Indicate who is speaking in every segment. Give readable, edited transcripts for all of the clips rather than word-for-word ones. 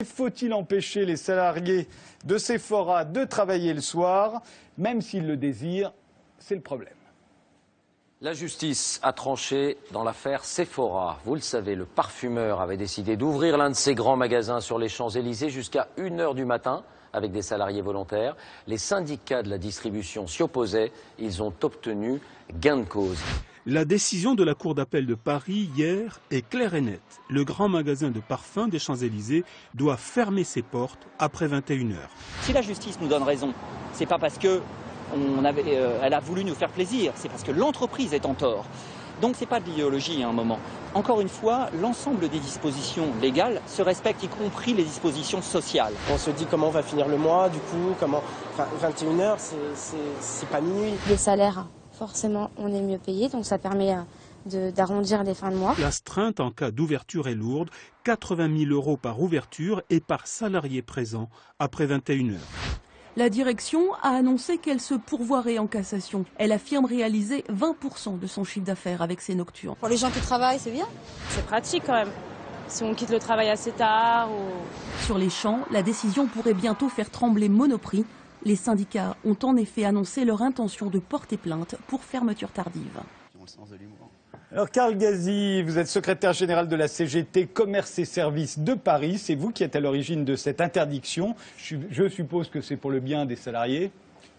Speaker 1: Faut-il empêcher les salariés de Sephora de travailler le soir, même s'ils le désirent? C'est le problème.
Speaker 2: La justice a tranché dans l'affaire Sephora. Vous le savez, le parfumeur avait décidé d'ouvrir l'un de ses grands magasins sur les Champs-Élysées jusqu'à 1 h du matin avec des salariés volontaires. Les syndicats de la distribution s'y opposaient. Ils ont obtenu gain de cause.
Speaker 3: La décision de la Cour d'appel de Paris hier est claire et nette. Le grand magasin de parfums des Champs-Élysées doit fermer ses portes après 21 h.
Speaker 4: Si la justice nous donne raison, c'est pas parce que elle a voulu nous faire plaisir, c'est parce que l'entreprise est en tort. Donc c'est pas de l'idéologie à un moment. Encore une fois, l'ensemble des dispositions légales se respectent, y compris les dispositions sociales.
Speaker 5: On se dit comment on va finir le mois, du coup, 21 h, c'est pas minuit.
Speaker 6: Les salaires, forcément, on est mieux payé, donc ça permet d'arrondir les fins de mois.
Speaker 3: L'astreinte en cas d'ouverture est lourde, 80 000 € par ouverture et par salarié présent après 21 h.
Speaker 7: La direction a annoncé qu'elle se pourvoirait en cassation. Elle affirme réaliser 20% de son chiffre d'affaires avec ses nocturnes.
Speaker 8: Pour les gens qui travaillent, c'est bien. C'est pratique quand même. Si on quitte le travail assez tard
Speaker 7: Sur les champs, la décision pourrait bientôt faire trembler Monoprix. Les syndicats ont en effet annoncé leur intention de porter plainte pour fermeture tardive.
Speaker 1: Alors Karl Gazi, vous êtes secrétaire général de la CGT Commerce et Services de Paris. C'est vous qui êtes à l'origine de cette interdiction. Je suppose que c'est pour le bien des salariés.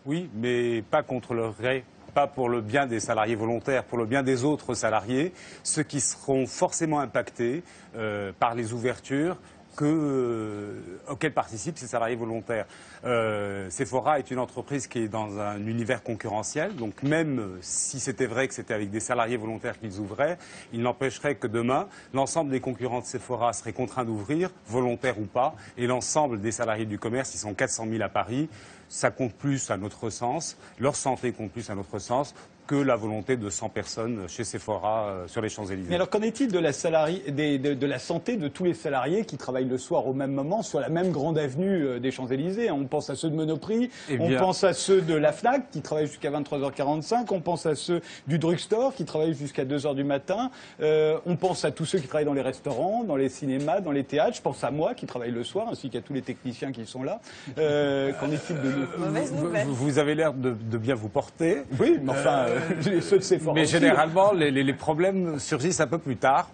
Speaker 9: Oui, mais pas contre leur gré. Pas pour le bien des salariés volontaires, pour le bien des autres salariés, ceux qui seront forcément impactés par les ouvertures auxquelles participent ces salariés volontaires. Sephora est une entreprise qui est dans un univers concurrentiel, donc même si c'était vrai que c'était avec des salariés volontaires qu'ils ouvraient, il n'empêcherait que demain, l'ensemble des concurrents de Sephora seraient contraints d'ouvrir, volontaires ou pas, et l'ensemble des salariés du commerce, ils sont 400 000 à Paris, ça compte plus à notre sens, leur santé compte plus à notre sens, que la volonté de 100 personnes chez Sephora sur les Champs-Élysées.
Speaker 1: Mais alors qu'en est-il de la santé de tous les salariés qui travaillent le soir au même moment sur la même grande avenue des Champs-Élysées? On pense à ceux de Monoprix, on pense à ceux de la Fnac qui travaillent jusqu'à 23 h 45, on pense à ceux du drugstore qui travaillent jusqu'à 2 h du matin, on pense à tous ceux qui travaillent dans les restaurants, dans les cinémas, dans les théâtres, je pense à moi qui travaille le soir ainsi qu'à tous les techniciens qui sont là. Qu'en est-il de nous?
Speaker 9: Vous avez l'air de bien vous porter.
Speaker 1: Oui, mais enfin... ceux de Sephora
Speaker 9: mais
Speaker 1: aussi.
Speaker 9: généralement, les problèmes surgissent un peu plus tard.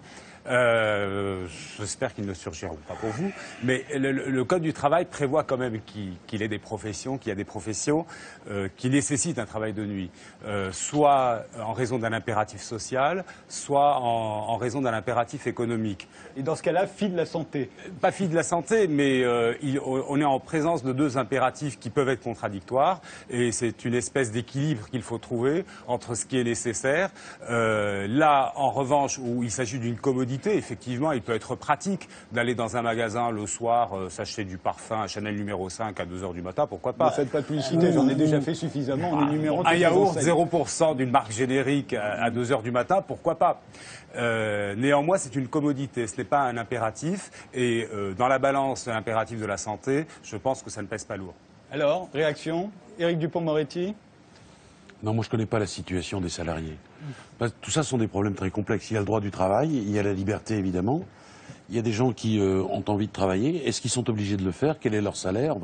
Speaker 9: J'espère qu'ils ne surgiront pas pour vous, mais le Code du travail prévoit quand même qu'il y a des professions qui nécessitent un travail de nuit, soit en raison d'un impératif social, soit en raison d'un impératif économique.
Speaker 1: Et dans ce cas-là, fille de la santé?
Speaker 9: Pas fille de la santé, mais on est en présence de deux impératifs qui peuvent être contradictoires, et c'est une espèce d'équilibre qu'il faut trouver entre ce qui est nécessaire. Là, en revanche, où il s'agit d'une commodité, effectivement, il peut être pratique d'aller dans un magasin le soir, s'acheter du parfum, Chanel numéro 5 à 2 h du matin, pourquoi pas.
Speaker 1: Ne faites pas de publicité, j'en ai déjà fait suffisamment, on est numéro
Speaker 9: un yaourt 0% d'une marque générique à 2 h du matin, pourquoi pas. Néanmoins, c'est une commodité, ce n'est pas un impératif, et dans la balance impératif de la santé, je pense que ça ne pèse pas lourd.
Speaker 1: Alors, réaction, Éric Dupond-Moretti?
Speaker 10: Non, moi je ne connais pas la situation des salariés. Tout ça sont des problèmes très complexes. Il y a le droit du travail, il y a la liberté évidemment. Il y a des gens qui ont envie de travailler. Est-ce qu'ils sont obligés de le faire? Quel est leur salaire?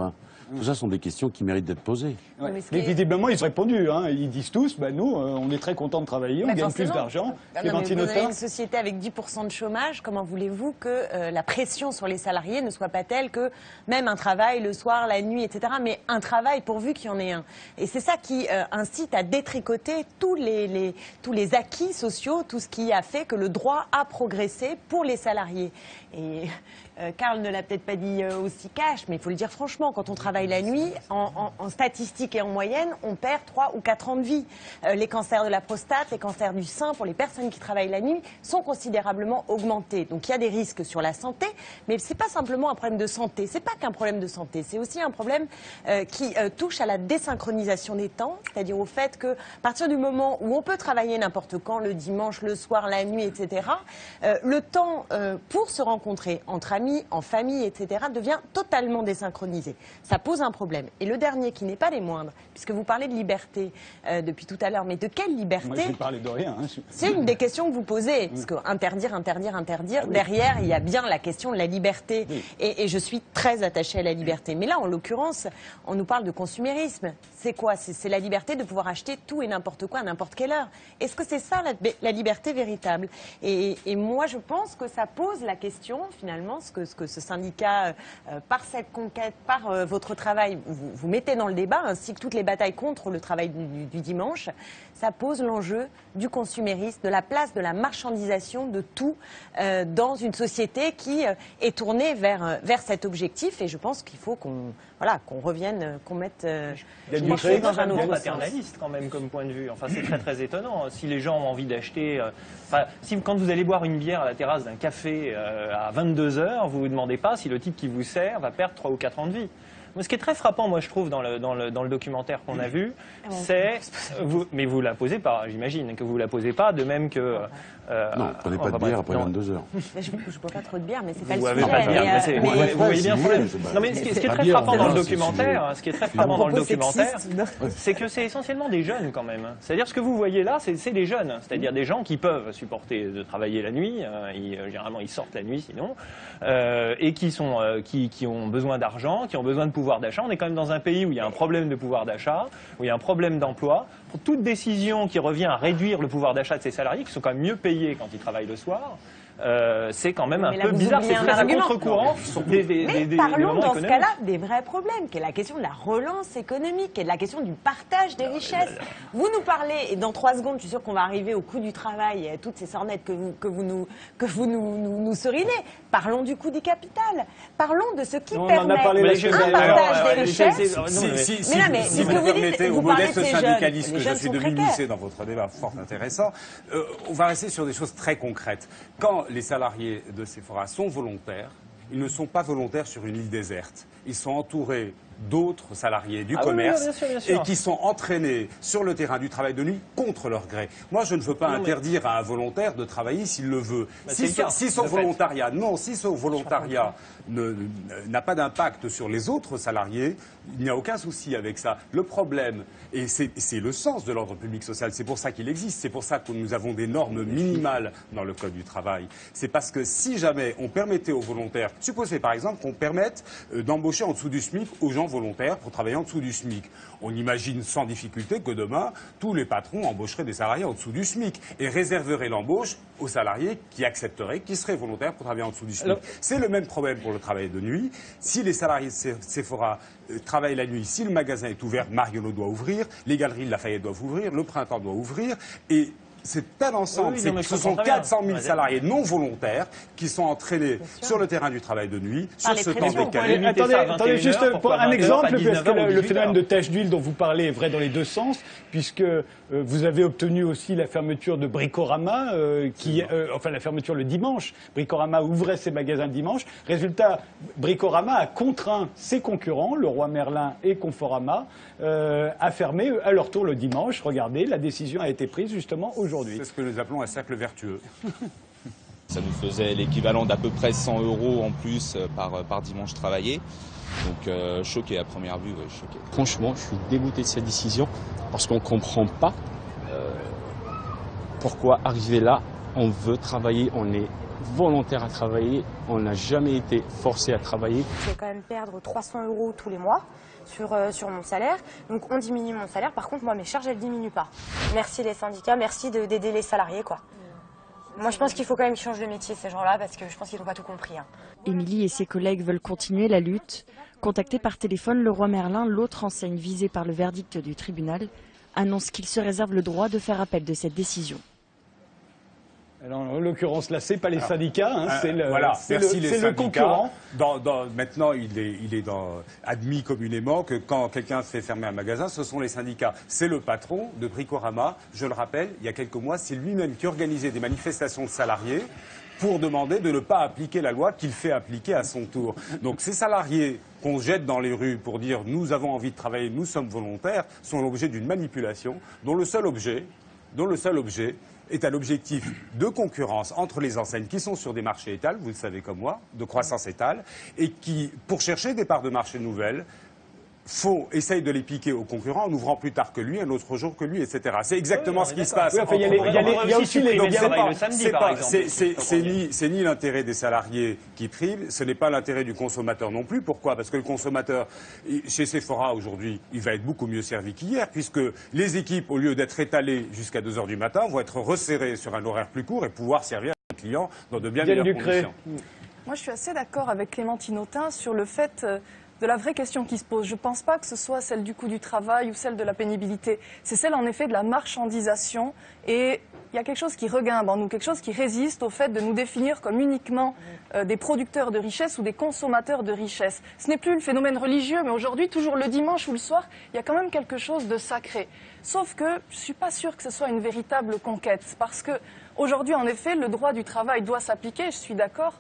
Speaker 10: Tout ça sont des questions qui méritent d'être posées.
Speaker 1: Ouais. Mais visiblement, ils ont répondu. Hein. Ils disent tous, nous, on est très contents de travailler, on gagne plus d'argent.
Speaker 11: Vous avez une société avec 10% de chômage, comment voulez-vous que la pression sur les salariés ne soit pas telle que même un travail le soir, la nuit, etc., mais un travail pourvu qu'il y en ait un. Et c'est ça qui incite à détricoter tous les acquis sociaux, tout ce qui a fait que le droit a progressé pour les salariés. Et Karl ne l'a peut-être pas dit aussi cash, mais il faut le dire franchement, quand on travaille la nuit, en statistique et en moyenne, on perd 3 ou 4 ans de vie. Les cancers de la prostate, les cancers du sein, pour les personnes qui travaillent la nuit, sont considérablement augmentés. Donc il y a des risques sur la santé, mais ce n'est pas simplement un problème de santé. Ce n'est pas qu'un problème de santé, c'est aussi un problème qui touche à la désynchronisation des temps, c'est-à-dire au fait que, à partir du moment où on peut travailler n'importe quand, le dimanche, le soir, la nuit, etc., le temps pour se rencontrer entre amis, en famille, etc., devient totalement désynchronisé. Ça pose pose un problème. Et le dernier, qui n'est pas les moindres, puisque vous parlez de liberté depuis tout à l'heure, mais de quelle liberté?
Speaker 1: Moi, je ne parlais de rien. Hein.
Speaker 11: C'est une des questions que vous posez, parce que interdire, derrière, il y a bien la question de la liberté. Oui. Et je suis très attachée à la liberté. Mais là, en l'occurrence, on nous parle de consumérisme. C'est quoi? C'est la liberté de pouvoir acheter tout et n'importe quoi à n'importe quelle heure. Est-ce que c'est ça la liberté véritable? Et moi, je pense que ça pose la question, finalement, ce que ce syndicat, par cette conquête, par votre travail, vous mettez dans le débat, ainsi que toutes les batailles contre le travail du dimanche, ça pose l'enjeu du consumérisme, de la place de la marchandisation de tout dans une société qui est tournée vers cet objectif. Et je pense qu'il faut qu'on revienne, qu'on mette
Speaker 12: les choses dans un autre paternaliste quand même comme point de vue. Enfin, c'est très très étonnant. Si les gens ont envie d'acheter, quand vous allez boire une bière à la terrasse d'un café à 22 h, vous vous demandez pas si le type qui vous sert va perdre 3 ou 4 ans de vie. Ce qui est très frappant, moi, je trouve, dans le documentaire qu'on a vu, c'est... Mais vous la posez pas, j'imagine, que vous la posez pas, de même que...
Speaker 10: non, prenez pas de bière après 22 h.
Speaker 11: Je ne bois pas trop de bière, mais c'est pas le
Speaker 12: sujet. Vous voyez bien le problème. Non, mais ce qui est très frappant dans le documentaire, c'est que c'est essentiellement des jeunes, quand même. C'est-à-dire, ce que vous voyez là, c'est des jeunes. C'est-à-dire des gens qui peuvent supporter de travailler la nuit. Généralement, ils sortent la nuit, sinon. Et qui ont besoin d'argent, qui ont besoin de pouvoir d'achat. On est quand même dans un pays où il y a un problème de pouvoir d'achat, où il y a un problème d'emploi. Pour toute décision qui revient à réduire le pouvoir d'achat de ces salariés, qui sont quand même mieux payés quand ils travaillent le soir, c'est quand même un peu bizarre. C'est très à contre-courant
Speaker 11: mais parlons dans ce cas-là des vrais problèmes, qui est la question de la relance économique, qui est la question du partage des richesses. Vous nous parlez, et dans 3 secondes, je suis sûre qu'on va arriver au coût du travail et à toutes ces sornettes que vous nous serinez. Parlons du coût du capital. Parlons de ce qui permet un partage des richesses.
Speaker 9: Si vous permettez aux modestes syndicalistes que j'essaie de m'immiscer dans votre débat fort intéressant, on va rester sur des choses très concrètes. Quand les salariés de Sephora sont volontaires, ils ne sont pas volontaires sur une île déserte. Ils sont entourés d'autres salariés du commerce bien sûr. Et qui sont entraînés sur le terrain du travail de nuit contre leur gré. Moi, je ne veux pas interdire à un volontaire de travailler s'il le veut. Si son volontariat n'a pas d'impact sur les autres salariés, il n'y a aucun souci avec ça. Le problème, et c'est le sens de l'ordre public social, c'est pour ça qu'il existe, c'est pour ça que nous avons des normes minimales dans le Code du travail. C'est parce que si jamais on permettait aux volontaires, supposez par exemple qu'on permette d'embaucher en dessous du SMIC aux gens volontaires pour travailler en dessous du SMIC. On imagine sans difficulté que demain, tous les patrons embaucheraient des salariés en dessous du SMIC et réserveraient l'embauche aux salariés qui accepteraient, qui seraient volontaires pour travailler en dessous du SMIC. C'est le même problème pour le travail de nuit. Si les salariés de Sephora travaillent la nuit, si le magasin est ouvert, Marionneau doit ouvrir, les galeries de Lafayette doivent ouvrir, le Printemps doit ouvrir et c'est un ensemble, ce sont 400 000
Speaker 1: salariés
Speaker 9: non volontaires qui sont entraînés sur le terrain du travail de nuit, sur ce temps décalé.
Speaker 1: Attendez, juste pour un exemple, parce que le phénomène de tache d'huile dont vous parlez est vrai dans les deux sens, puisque vous avez obtenu aussi la fermeture de Bricorama, enfin la fermeture le dimanche. Bricorama ouvrait ses magasins le dimanche. Résultat, Bricorama a contraint ses concurrents, Leroy Merlin et Conforama, à fermer à leur tour le dimanche. Regardez, la décision a été prise justement aujourd'hui.
Speaker 9: C'est ce que nous appelons un cercle vertueux.
Speaker 13: Ça nous faisait l'équivalent d'à peu près 100 € en plus par dimanche travaillé. Donc choqué à première vue, choqué.
Speaker 14: Franchement, je suis dégoûté de cette décision parce qu'on ne comprend pas pourquoi arriver là, on veut travailler, on est volontaire à travailler, on n'a jamais été forcé à travailler.
Speaker 15: Je vais quand même perdre 300 € tous les mois sur mon salaire, donc on diminue mon salaire, par contre moi mes charges elles ne diminuent pas. Merci les syndicats, merci d'aider les salariés quoi. Moi je pense qu'il faut quand même qu'ils changent de métier ces gens-là parce que je pense qu'ils n'ont pas tout compris.
Speaker 7: Émilie et ses collègues veulent continuer la lutte. Contacté par téléphone, Leroy Merlin, l'autre enseigne visée par le verdict du tribunal, annonce qu'il se réserve le droit de faire appel de cette décision.
Speaker 1: Alors, en l'occurrence, là, c'est pas les syndicats, c'est
Speaker 9: le
Speaker 1: concurrent.
Speaker 9: Maintenant, il est admis communément que quand quelqu'un fait fermer un magasin, ce sont les syndicats. C'est le patron de Bricorama. Je le rappelle, il y a quelques mois, c'est lui-même qui organisait des manifestations de salariés pour demander de ne pas appliquer la loi qu'il fait appliquer à son tour. Donc ces salariés qu'on jette dans les rues pour dire « nous avons envie de travailler, nous sommes volontaires » sont l'objet d'une manipulation dont le seul objet est un objectif de concurrence entre les enseignes qui sont sur des marchés étals, vous le savez comme moi, de croissance étale, et qui, pour chercher des parts de marché nouvelles, essaye de les piquer aux concurrents en ouvrant plus tard que lui, un autre jour que lui, etc. C'est exactement ce qui se passe.
Speaker 1: Il y a aussi les
Speaker 9: c'est ni l'intérêt des salariés qui prime, ce n'est pas l'intérêt du consommateur non plus. Pourquoi? Parce que le consommateur, chez Sephora aujourd'hui, il va être beaucoup mieux servi qu'hier, puisque les équipes, au lieu d'être étalées jusqu'à 2 heures du matin, vont être resserrées sur un horaire plus court et pouvoir servir les clients dans de bien meilleures conditions.
Speaker 16: Moi, je suis assez d'accord avec Clémentine Autain sur le fait de la vraie question qui se pose. Je ne pense pas que ce soit celle du coût du travail ou celle de la pénibilité. C'est celle, en effet, de la marchandisation. Et il y a quelque chose qui regimbe en nous, quelque chose qui résiste au fait de nous définir comme uniquement des producteurs de richesse ou des consommateurs de richesse. Ce n'est plus le phénomène religieux, mais aujourd'hui, toujours le dimanche ou le soir, il y a quand même quelque chose de sacré. Sauf que je ne suis pas sûre que ce soit une véritable conquête. Parce que aujourd'hui, en effet, le droit du travail doit s'appliquer, je suis d'accord,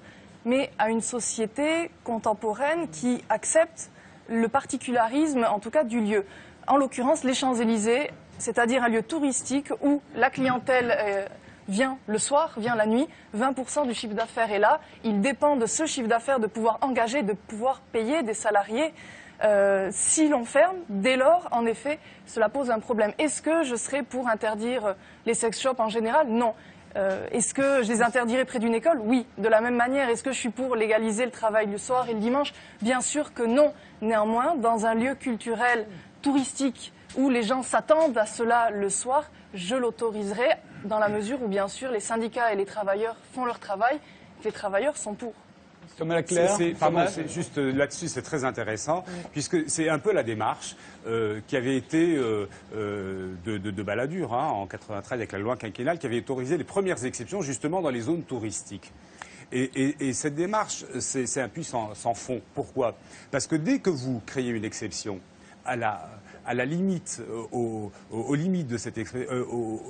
Speaker 16: mais à une société contemporaine qui accepte le particularisme, en tout cas, du lieu. En l'occurrence, les Champs-Élysées, c'est-à-dire un lieu touristique où la clientèle vient le soir, vient la nuit, 20% du chiffre d'affaires est là. Il dépend de ce chiffre d'affaires de pouvoir engager, de pouvoir payer des salariés. Si l'on ferme, dès lors, en effet, cela pose un problème. Est-ce que je serais pour interdire les sex shops en général? Non. Est-ce que je les interdirais près d'une école? Oui. De la même manière, est-ce que je suis pour légaliser le travail le soir et le dimanche? Bien sûr que non. Néanmoins, dans un lieu culturel, touristique, où les gens s'attendent à cela le soir, je l'autoriserai dans la mesure où, bien sûr, les syndicats et les travailleurs font leur travail, les travailleurs sont pour.
Speaker 1: Thomas Leclerc,
Speaker 9: c'est juste là-dessus, c'est très intéressant, puisque c'est un peu la démarche qui avait été de Balladur en 93 avec la loi quinquennale, qui avait autorisé les premières exceptions justement dans les zones touristiques. Et cette démarche, c'est un puits sans fond. Pourquoi? Parce que dès que vous créez une exception à la limite, aux limites de cette exception,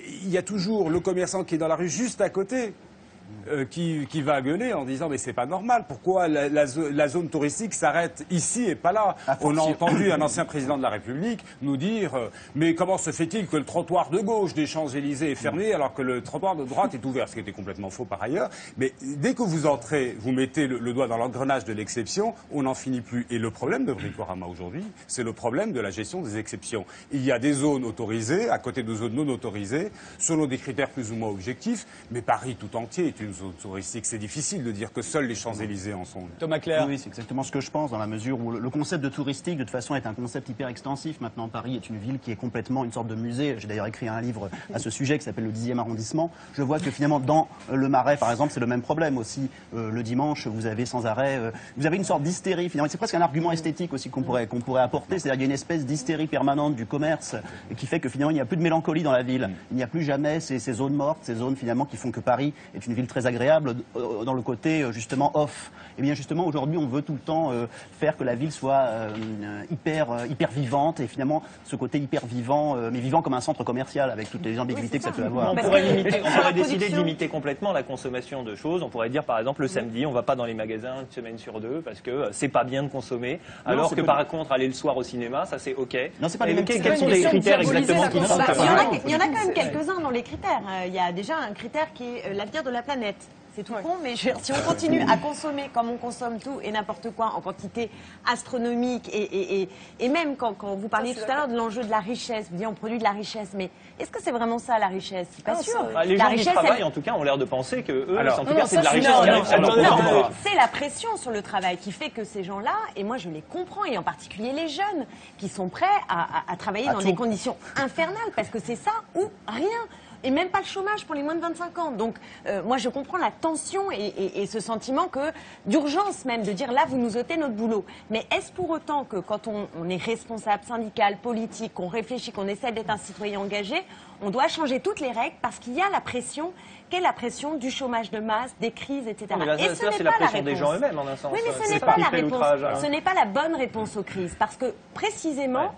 Speaker 9: il y a toujours le commerçant qui est dans la rue juste à côté, qui va gueuler en disant mais c'est pas normal, pourquoi la zone touristique s'arrête ici et pas là? On a entendu un ancien président de la République nous dire mais comment se fait-il que le trottoir de gauche des Champs-Élysées est fermé alors que le trottoir de droite est ouvert, ce qui était complètement faux par ailleurs. Mais dès que vous entrez, vous mettez le doigt dans l'engrenage de l'exception, on n'en finit plus. Et le problème de Bricorama aujourd'hui, c'est le problème de la gestion des exceptions. Il y a des zones autorisées à côté de zones non autorisées selon des critères plus ou moins objectifs, mais Paris tout entier est une zone touristique. C'est difficile de dire que seuls les Champs-Élysées en sont.
Speaker 1: Thomas Clair.
Speaker 17: Oui, c'est exactement ce que je pense, dans la mesure où le concept de touristique, de toute façon, est un concept hyper extensif. Maintenant, Paris est une ville qui est complètement une sorte de musée. J'ai d'ailleurs écrit un livre à ce sujet qui s'appelle le 10e arrondissement. Je vois que finalement, dans le Marais, par exemple, c'est le même problème aussi. Le dimanche, vous avez sans arrêt, vous avez une sorte d'hystérie. Finalement, c'est presque un argument esthétique aussi qu'on pourrait apporter. C'est-à-dire qu'il y a une espèce d'hystérie permanente du commerce qui fait que finalement, il n'y a plus de mélancolie dans la ville. Il n'y a plus jamais ces zones mortes, ces zones finalement qui font que Paris est une ville très agréable dans le côté justement off. Et bien justement aujourd'hui on veut tout le temps faire que la ville soit hyper vivante, et finalement ce côté hyper vivant, mais vivant comme un centre commercial avec toutes les ambiguïtés que ça peut avoir.
Speaker 12: On pourrait décider de limiter complètement la consommation de choses. On pourrait dire par exemple le samedi on va pas dans les magasins une semaine sur deux parce que c'est pas bien de consommer, alors que par contre aller le soir au cinéma ça c'est ok.
Speaker 17: Non, c'est pas les mêmes.
Speaker 12: Quels sont les critères exactement qui sont
Speaker 11: Il y en a quand même quelques-uns dans les critères. Il y a déjà un critère qui est l'avenir de la planète. C'est tout con, mais si on continue à consommer comme on consomme tout et n'importe quoi en quantité astronomique, et même quand vous parliez tout à l'heure de l'enjeu de la richesse, vous dites on produit de la richesse, mais est-ce que c'est vraiment ça la richesse? C'est pas sûr.
Speaker 12: Les gens qui travaillent en tout cas ont l'air de penser que eux, en tout cas c'est de la richesse qui arrive sur leur compte.
Speaker 11: C'est la pression sur le travail qui fait que ces gens-là, et moi je les comprends, et en particulier les jeunes, qui sont prêts à travailler dans des conditions infernales, parce que c'est ça ou rien. Et même pas le chômage pour les moins de 25 ans. Donc, moi, je comprends la tension et ce sentiment d'urgence même, de dire là, vous nous ôtez notre boulot. Mais est-ce pour autant que quand on est responsable syndical, politique, qu'on réfléchit, qu'on essaie d'être un citoyen engagé, on doit changer toutes les règles parce qu'il y a la pression, qu'est la pression du chômage de masse, des crises, etc.
Speaker 12: Mais là,
Speaker 11: et ce n'est
Speaker 12: c'est
Speaker 11: pas
Speaker 12: la pression
Speaker 11: réponse.
Speaker 12: des gens eux-mêmes, en un sens.
Speaker 11: Oui, mais ce n'est pas la réponse. Ce n'est pas la bonne réponse aux crises, parce que précisément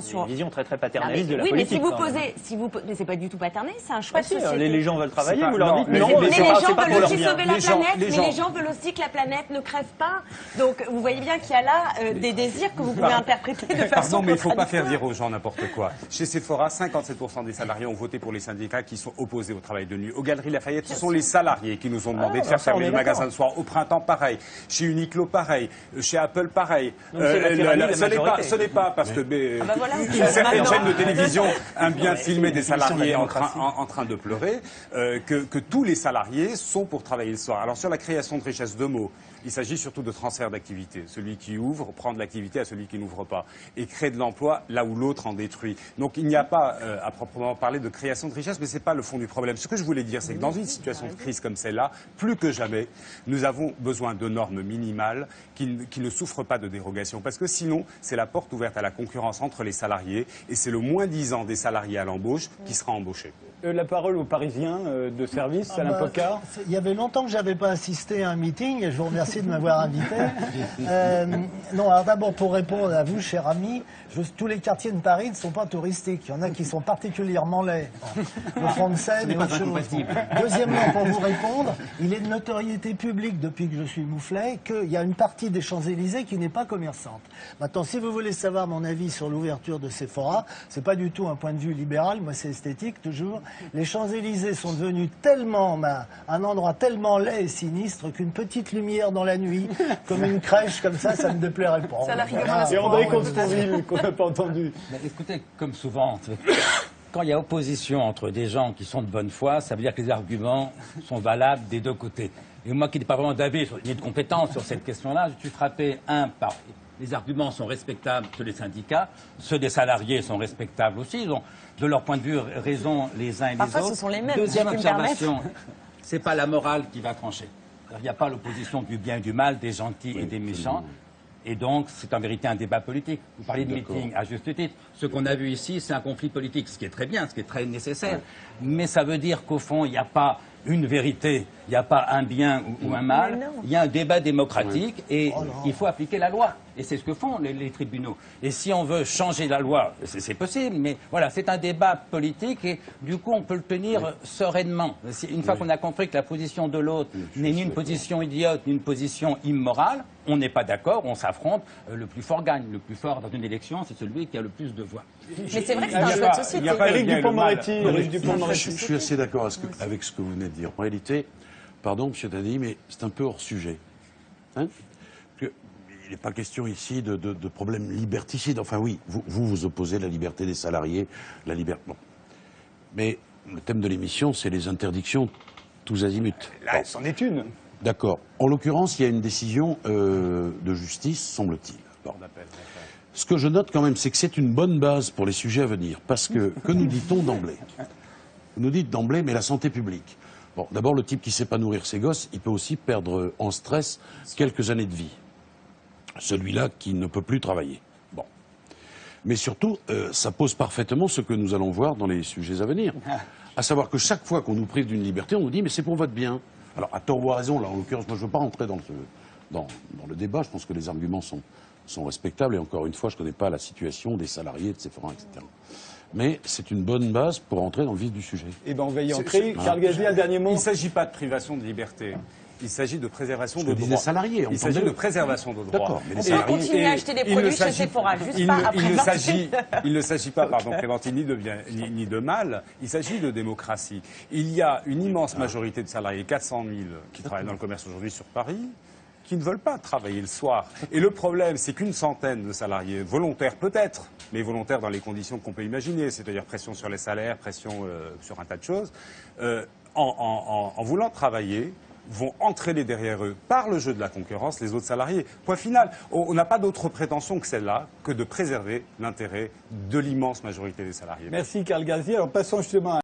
Speaker 11: sur
Speaker 12: une vision très paternaliste de la politique.
Speaker 11: Oui, mais mais c'est pas du tout paternaliste, c'est un choix de société.
Speaker 12: Les gens veulent travailler, vous leur dites
Speaker 11: mais non, mais les gens veulent aussi sauver la planète, mais les gens veulent aussi que la planète ne crève pas. Donc vous voyez bien qu'il y a là des désirs que vous pouvez interpréter de façon
Speaker 9: Pardon, mais il ne faut pas faire dire aux gens n'importe quoi. Chez Sephora, 57% des salariés ont voté pour les syndicats qui sont opposés au travail de nuit. Aux Galeries Lafayette, ce sont les salariés qui nous ont demandé de faire fermer les magasins de soir. Au printemps, pareil. Chez Uniqlo, pareil. Chez Apple, pareil. Ce n'est pas parce que une certaine chaîne de télévision aime bien filmer des salariés en train de pleurer que tous les salariés sont pour travailler le soir. Alors sur la création de richesse, deux mots. Il s'agit surtout de transfert d'activité. Celui qui ouvre prend de l'activité à celui qui n'ouvre pas et crée de l'emploi là où l'autre en détruit. Donc il n'y a pas à proprement parler de création de richesse, mais ce n'est pas le fond du problème. Ce que je voulais dire, c'est que dans une situation de crise comme celle-là, plus que jamais, nous avons besoin de normes minimales qui ne souffrent pas de dérogation. Parce que sinon, c'est la porte ouverte à la concurrence entre les salariés et c'est le moins-disant des salariés à l'embauche qui sera embauché.
Speaker 1: La parole aux Parisiens de service, Alain Pocard.
Speaker 18: Il y avait longtemps que je n'avais pas assisté à un meeting et je vous remercie de m'avoir invité. Non, alors d'abord pour répondre à vous, cher ami, tous les quartiers de Paris ne sont pas touristiques. Il y en a qui sont particulièrement laids. Le front de Seine et autre chose. Deuxièmement, pour vous répondre, il est de notoriété publique depuis que je suis Mouflet qu'il y a une partie des Champs-Élysées qui n'est pas commerçante. Maintenant, si vous voulez savoir mon avis sur l'ouverture de Sephora, c'est pas du tout un point de vue libéral, moi c'est esthétique toujours. Les Champs-Élysées sont devenus tellement, un endroit tellement laid et sinistre qu'une petite lumière dans la nuit, comme une crèche comme ça ne me déplairait pas.
Speaker 1: C'est André Constant-Ville qu'on n'a pas entendu.
Speaker 19: Mais écoutez, comme souvent, quand il y a opposition entre des gens qui sont de bonne foi, ça veut dire que les arguments sont valables des deux côtés. Et moi qui n'ai pas vraiment d'avis ni de compétence sur cette question-là, je suis frappé, par... Les arguments sont respectables, ceux des syndicats, ceux des salariés sont respectables aussi, ils ont de leur point de vue raison les uns et les autres.
Speaker 11: Parfois ce sont les mêmes.
Speaker 19: Deuxième observation, c'est pas la morale qui va trancher. Il n'y a pas l'opposition du bien et du mal, des gentils et des méchants. Et donc, c'est en vérité un débat politique. Vous parlez de meeting à juste titre. Ce qu'on a vu ici, c'est un conflit politique, ce qui est très bien, ce qui est très nécessaire. Mais ça veut dire qu'au fond, il n'y a pas une vérité, il n'y a pas un bien ou un mal. Il y a un débat démocratique et il faut appliquer la loi. Et c'est ce que font les tribunaux. Et si on veut changer la loi, c'est possible, mais voilà, c'est un débat politique et du coup, on peut le tenir sereinement. Une fois qu'on a compris que la position de l'autre n'est ni une position idiote, ni une position immorale, on n'est pas d'accord, on s'affronte, le plus fort gagne. Le plus fort dans une élection, c'est celui qui a le plus de voix.
Speaker 11: Mais c'est vrai que c'est un jeu de société.
Speaker 1: Eric Dupond-Moretti.
Speaker 10: Je suis assez d'accord avec ce que vous venez de dire. En réalité, pardon, M. Tadi, mais c'est un peu hors sujet. Hein? Il n'est pas question ici de problèmes liberticides. Enfin oui, vous opposez la liberté des salariés, la liberté... Bon. Mais le thème de l'émission, c'est les interdictions tous azimuts.
Speaker 1: Là, c'en est une.
Speaker 10: D'accord. En l'occurrence, il y a une décision de justice, semble-t-il. Bon. Ce que je note quand même, c'est que c'est une bonne base pour les sujets à venir. Parce que nous dit-on d'emblée? Vous nous dites d'emblée, mais la santé publique. Bon, d'abord, le type qui ne sait pas nourrir ses gosses, il peut aussi perdre en stress quelques années de vie. Celui-là qui ne peut plus travailler. Bon. Mais surtout, ça pose parfaitement ce que nous allons voir dans les sujets à venir. À savoir que chaque fois qu'on nous prive d'une liberté, on nous dit « mais c'est pour votre bien ». Alors, à tort ou à raison, là, en l'occurrence, moi, je ne veux pas rentrer dans le débat. Je pense que les arguments sont respectables. Et encore une fois, je ne connais pas la situation des salariés, de Sephora, etc. Mais c'est une bonne base pour entrer dans le vif du sujet.
Speaker 1: Eh bien, on va y entrer. Karl Gazi, un dernier mot.
Speaker 9: Il ne s'agit pas de privation de liberté. Il s'agit de préservation de droits.
Speaker 10: Salariés,
Speaker 9: il s'agit de préservation de droits.
Speaker 11: On peut continuer à acheter des produits chez Sephora, juste pas après.
Speaker 9: Il ne s'agit pas, pardon, Clémentine, ni de bien ni de mal. Il s'agit de démocratie. Il y a une immense majorité de salariés, 400 000, qui travaillent dans le commerce aujourd'hui sur Paris, qui ne veulent pas travailler le soir. Et le problème, c'est qu'une centaine de salariés, volontaires peut-être, mais volontaires dans les conditions qu'on peut imaginer, c'est-à-dire pression sur les salaires, pression sur un tas de choses, en voulant travailler, vont entraîner derrière eux, par le jeu de la concurrence, les autres salariés. Point final. On n'a pas d'autre prétention que celle-là, que de préserver l'intérêt de l'immense majorité des salariés.
Speaker 1: Merci Karl Gazi. Alors passons justement à